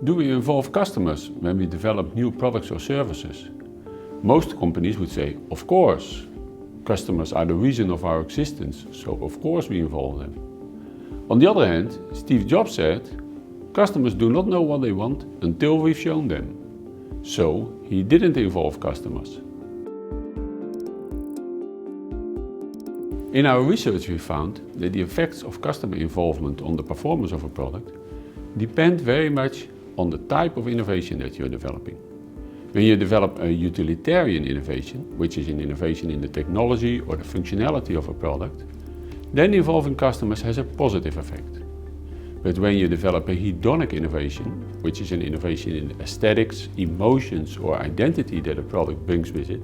Do we involve customers when we develop new products or services? Most companies would say, of course. Customers are the reason of our existence, so of course we involve them. On the other hand, Steve Jobs said, customers do not know what they want until we've shown them. So he didn't involve customers. In our research we found that the effects of customer involvement on the performance of a product depend very much on the type of innovation that you're developing. When you develop a utilitarian innovation, which is an innovation in the technology or the functionality of a product, then involving customers has a positive effect. But when you develop a hedonic innovation, which is an innovation in aesthetics, emotions or identity that a product brings with it,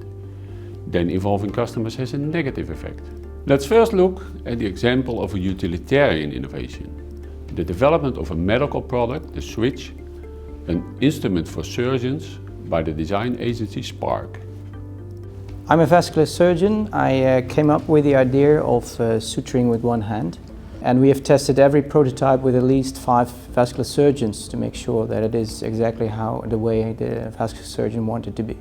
then involving customers has a negative effect. Let's first look at the example of a utilitarian innovation. The development of a medical product, the switch, an instrument for surgeons, by the design agency Spark. I'm a vascular surgeon. I came up with the idea of suturing with one hand, and we have tested every prototype with at least 5 vascular surgeons to make sure that it is exactly the way the vascular surgeon wanted it to be.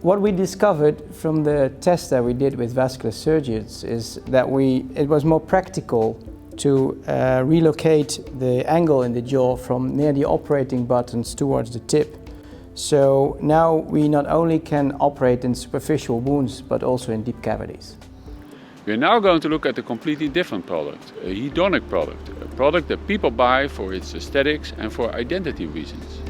What we discovered from the test that we did with vascular surgeons is that it was more practical to relocate the angle in the jaw from near the operating buttons towards the tip. So now we not only can operate in superficial wounds, but also in deep cavities. We are now going to look at a completely different product, a hedonic product, a product that people buy for its aesthetics and for identity reasons.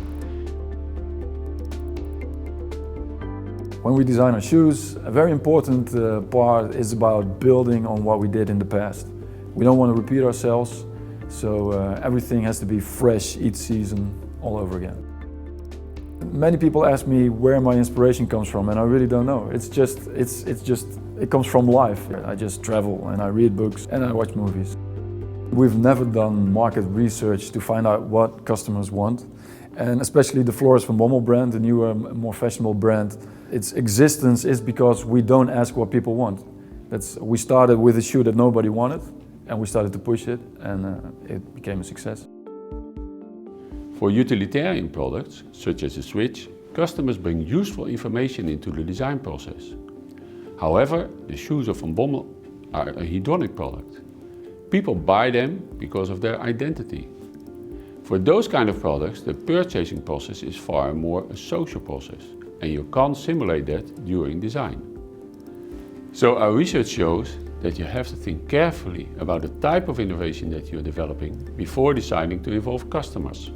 When we design our shoes, a very important part is about building on what we did in the past. We don't want to repeat ourselves, so everything has to be fresh each season all over again. Many people ask me where my inspiration comes from, and I really don't know. It comes from life. I just travel and I read books and I watch movies. We've never done market research to find out what customers want, and especially the Floris van Bommel brand, the newer, more fashionable brand. Its existence is because we don't ask what people want. We started with a shoe that nobody wanted, and we started to push it, and it became a success. For utilitarian products, such as a switch, customers bring useful information into the design process. However, the shoes of Van Bommel are a hedonic product. People buy them because of their identity. For those kind of products, the purchasing process is far more a social process, and you can't simulate that during design. So our research shows that you have to think carefully about the type of innovation that you're developing before deciding to involve customers.